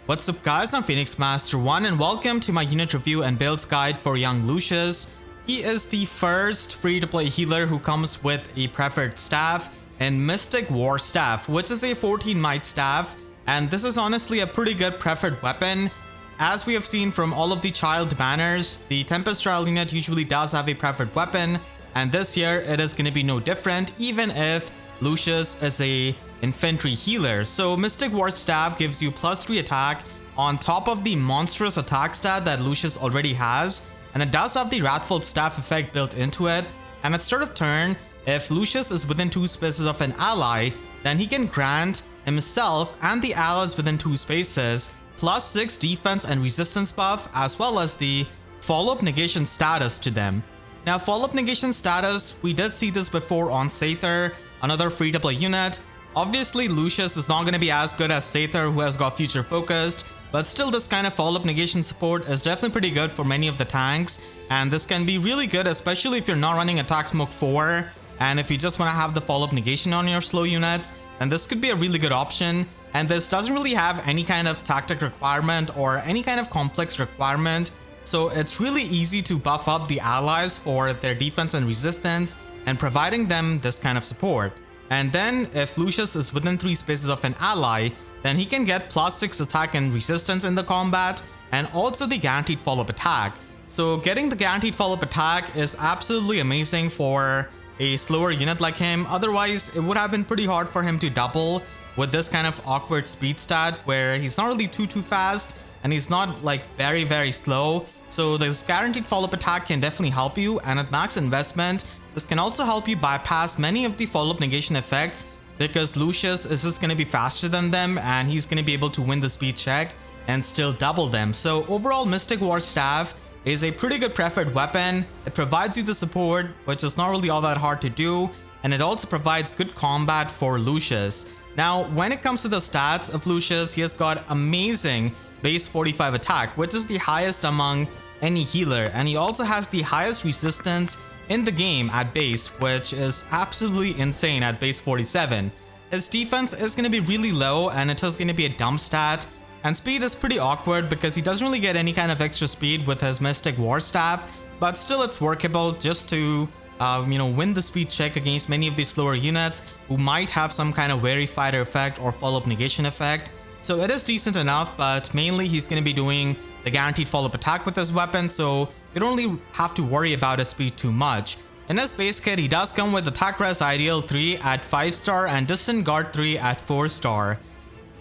What's up guys, I'm Phoenix Master 1 and welcome to my unit review and builds guide for Young Lucius. He is the first free-to-play healer who comes with a preferred staff and Mystic War Staff, which is a 14 might staff, and this is honestly a pretty good preferred weapon. As we have seen from all of the child banners, the Tempest Trial unit usually does have a preferred weapon, and this year it is going to be no different, even if Lucius is a infantry healer. So Mystic War Staff gives you +3 attack on top of the monstrous attack stat that Lucius already has, and it does have the Wrathful Staff effect built into it. And at start of turn, if Lucius is within 2 spaces of an ally, then he can grant himself and the allies within 2 spaces +6 defense and resistance buff, as well as the follow-up negation status to them. Now, follow-up negation status, we did see this before on Aether, another free-to-play unit. Obviously, Lucius is not going to be as good as Aether, who has got future focused, but still this kind of follow-up negation support is definitely pretty good for many of the tanks, and this can be really good, especially if you're not running Attack Smoke 4, and if you just want to have the follow-up negation on your slow units, then this could be a really good option. And this doesn't really have any kind of tactic requirement or any kind of complex requirement, so it's really easy to buff up the allies for their defense and resistance and providing them this kind of support. And then if Lucius is within 3 spaces of an ally, then he can get +6 attack and resistance in the combat, and also the guaranteed follow-up attack. So getting the guaranteed follow-up attack is absolutely amazing for a slower unit like him. Otherwise, it would have been pretty hard for him to double with this kind of awkward speed stat where he's not really too fast and he's not like very slow. So this guaranteed follow-up attack can definitely help you, and at max investment, this can also help you bypass many of the follow-up negation effects because Lucius is just going to be faster than them and he's going to be able to win the speed check and still double them. So overall, Mystic War Staff is a pretty good preferred weapon. It provides you the support, which is not really all that hard to do, and it also provides good combat for Lucius. Now, when it comes to the stats of Lucius, he has got amazing base 45 attack, which is the highest among any healer, and he also has the highest resistance in the game at base, which is absolutely insane at base 47. His defense is going to be really low and it is going to be a dumb stat, and speed is pretty awkward because he doesn't really get any kind of extra speed with his Mystic War Staff, but still it's workable just to win the speed check against many of these slower units who might have some kind of wary fighter effect or follow-up negation effect. So it is decent enough, but mainly he's going to be doing the guaranteed follow-up attack with his weapon, so you don't really have to worry about his speed too much. In his base kit, he does come with Attack Res Ideal 3 at 5-star and Distant Guard 3 at 4-star.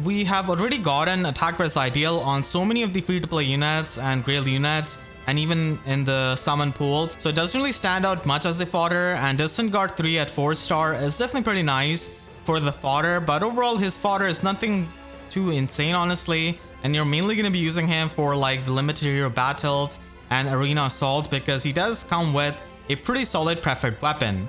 We have already gotten Attack Res Ideal on so many of the free-to-play units and Grail units, and even in the summon pools, so it doesn't really stand out much as a fodder, and Distant Guard 3 at 4-star is definitely pretty nice for the fodder, but overall his fodder is nothing too insane honestly, and you're mainly going to be using him for like the limited hero battles and arena assault because he does come with a pretty solid preferred weapon.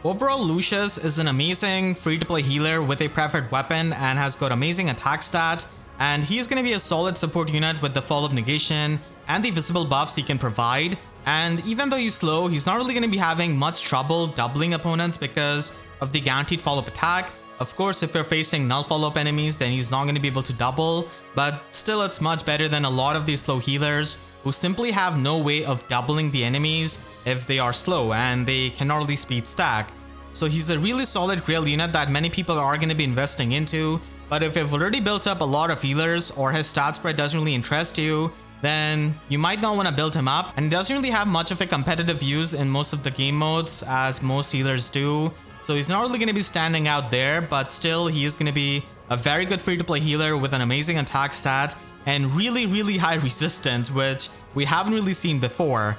Overall, Lucius is an amazing free-to-play healer with a preferred weapon and has got amazing attack stat, and he's going to be a solid support unit with the follow-up negation and the visible buffs he can provide. And even though he's slow, he's not really going to be having much trouble doubling opponents because of the guaranteed follow-up attack. Of course, if you're facing null follow-up enemies, then he's not going to be able to double, but still it's much better than a lot of these slow healers who simply have no way of doubling the enemies if they are slow and they cannot really speed stack. So he's a really solid Grail unit that many people are going to be investing into, but if you've already built up a lot of healers or his stat spread doesn't really interest you, then you might not want to build him up, and he doesn't really have much of a competitive use in most of the game modes as most healers do. So he's not really going to be standing out there, but still he is going to be a very good free-to-play healer with an amazing attack stat and really high resistance, which we haven't really seen before.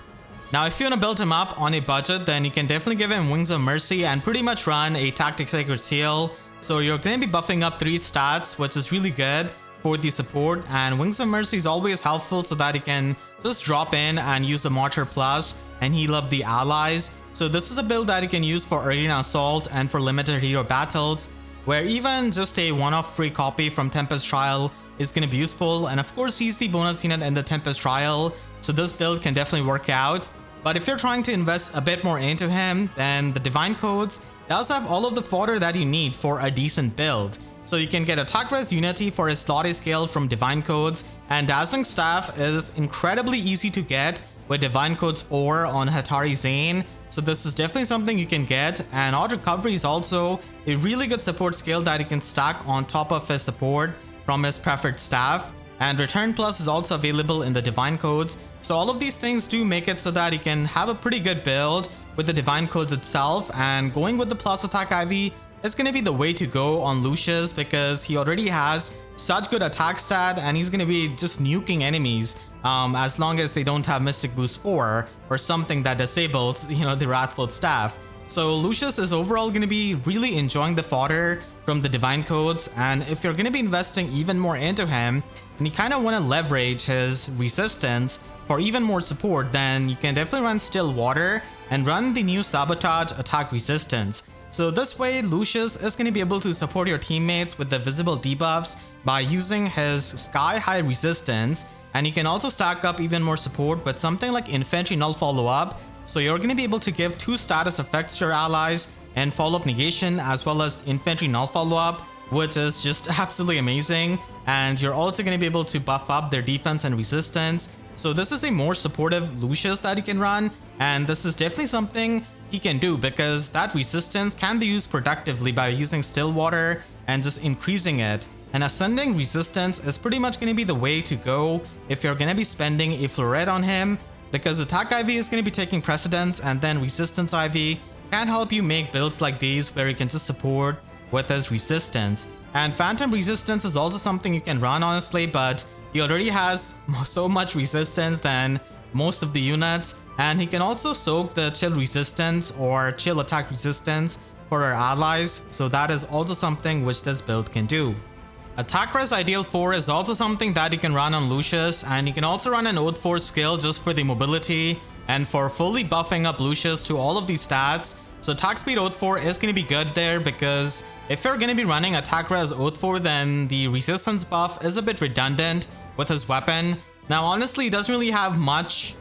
Now, if you want to build him up on a budget, then you can definitely give him Wings of Mercy and pretty much run a Tactic Sacred Seal. So you're going to be buffing up 3 stats, which is really good for the support, and Wings of Mercy is always helpful so that he can just drop in and use the Martyr Plus and heal up the allies. So this is a build that you can use for arena assault and for limited hero battles, where even just a one-off free copy from Tempest Trial is going to be useful. And of course, he's the bonus unit in the Tempest Trial, so this build can definitely work out. But if you're trying to invest a bit more into him, then the Divine Codes does have all of the fodder that you need for a decent build. So you can get Attack Res Unity for his slot A skill from Divine Codes, and Dazzling Staff is incredibly easy to get with Divine Codes 4 on Hatari Zane. So this is definitely something you can get, and Odd Recovery is also a really good support skill that you can stack on top of his support from his preferred staff. And Return Plus is also available in the Divine Codes. So all of these things do make it so that you can have a pretty good build with the Divine Codes itself, and going with the Plus Attack IV is going to be the way to go on Lucius because he already has such good attack stat and he's going to be just nuking enemies as long as they don't have Mystic Boost 4 or something that disables, the Wrathful Staff. So Lucius is overall going to be really enjoying the fodder from the Divine Codes, and if you're going to be investing even more into him and you kind of want to leverage his resistance for even more support, then you can definitely run Still Water and run the new Sabotage Attack Resistance. So this way Lucius is going to be able to support your teammates with the visible debuffs by using his Sky High Resistance, and you can also stack up even more support with something like Infantry Null Follow-Up. So you're going to be able to give 2 status effects to your allies and Follow-Up Negation as well as Infantry Null Follow-Up, which is just absolutely amazing. And you're also going to be able to buff up their defense and resistance. So this is a more supportive Lucius that you can run, and this is definitely something he can do because that resistance can be used productively by using Still Water and just increasing it. And Ascending Resistance is pretty much going to be the way to go if you're going to be spending a Floret on him, because Attack IV is going to be taking precedence, and then Resistance IV can help you make builds like these where you can just support with his resistance. And Phantom Resistance is also something you can run honestly, but he already has so much resistance than most of the units, and he can also soak the Chill Resistance or Chill Attack Resistance for our allies, so that is also something which this build can do. Attack Res Ideal 4 is also something that you can run on Lucius, and you can also run an Oath 4 skill just for the mobility and for fully buffing up Lucius to all of these stats. So Attack Speed Oath 4 is going to be good there because if you're going to be running Attack Res Oath 4, then the resistance buff is a bit redundant with his weapon. Now honestly, he doesn't really have much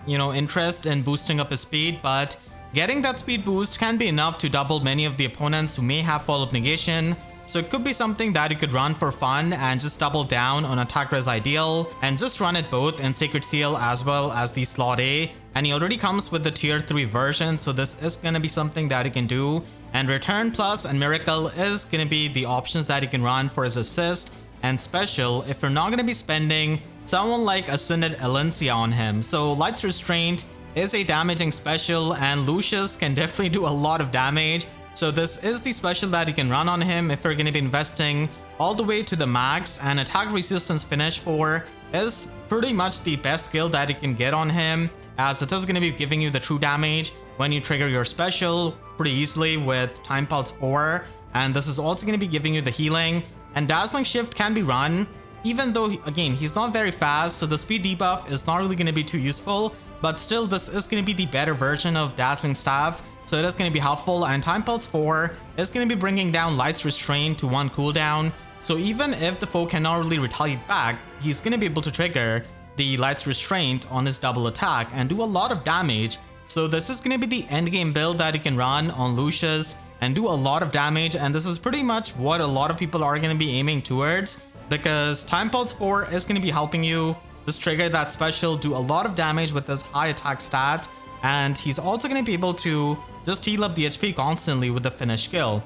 interest in boosting up his speed, but getting that speed boost can be enough to double many of the opponents who may have Follow-Up Negation. So it could be something that you could run for fun and just double down on Attack Res Ideal and just run it both in Sacred Seal as well as the Slot A. And he already comes with the tier 3 version, so this is going to be something that you can do. And Return Plus and Miracle is going to be the options that you can run for his assist and special if you're not going to be spending someone like Ascended Elencia on him. So Light's Restraint is a damaging special, and Lucius can definitely do a lot of damage. So this is the special that you can run on him if you're going to be investing all the way to the max, and Attack Resistance Finish 4 is pretty much the best skill that you can get on him, as it is going to be giving you the true damage when you trigger your special pretty easily with Time Pulse 4, and this is also going to be giving you the healing. And Dazzling Shift can be run, even though again he's not very fast, so the speed debuff is not really going to be too useful, but still this is going to be the better version of Dazzling Staff, so it is going to be helpful. And Time Pulse 4 is going to be bringing down Light's Restraint to 1 cooldown, so even if the foe cannot really retaliate back, he's going to be able to trigger the Light's Restraint on his double attack and do a lot of damage. So this is going to be the endgame build that you can run on Lucius and do a lot of damage, and this is pretty much what a lot of people are going to be aiming towards, because Time Pulse 4 is going to be helping you just trigger that special, do a lot of damage with this high attack stat, and he's also going to be able to just heal up the HP constantly with the finish skill.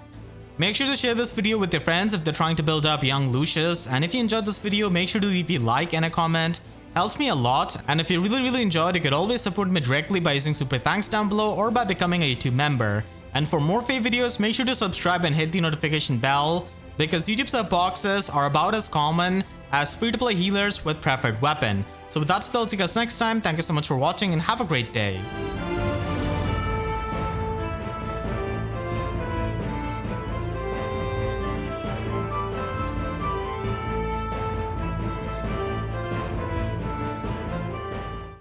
Make sure to share this video with your friends if they're trying to build up Young Lucius, and if you enjoyed this video, make sure to leave a like and a comment. Helps me a lot, and if you really enjoyed, you could always support me directly by using super thanks down below or by becoming a YouTube member. And for more FEH videos, make sure to subscribe and hit the notification bell, because YouTube sub boxes are about as common as free-to-play healers with preferred weapon. So with that, still, see you guys next time. Thank you so much for watching and have a great day.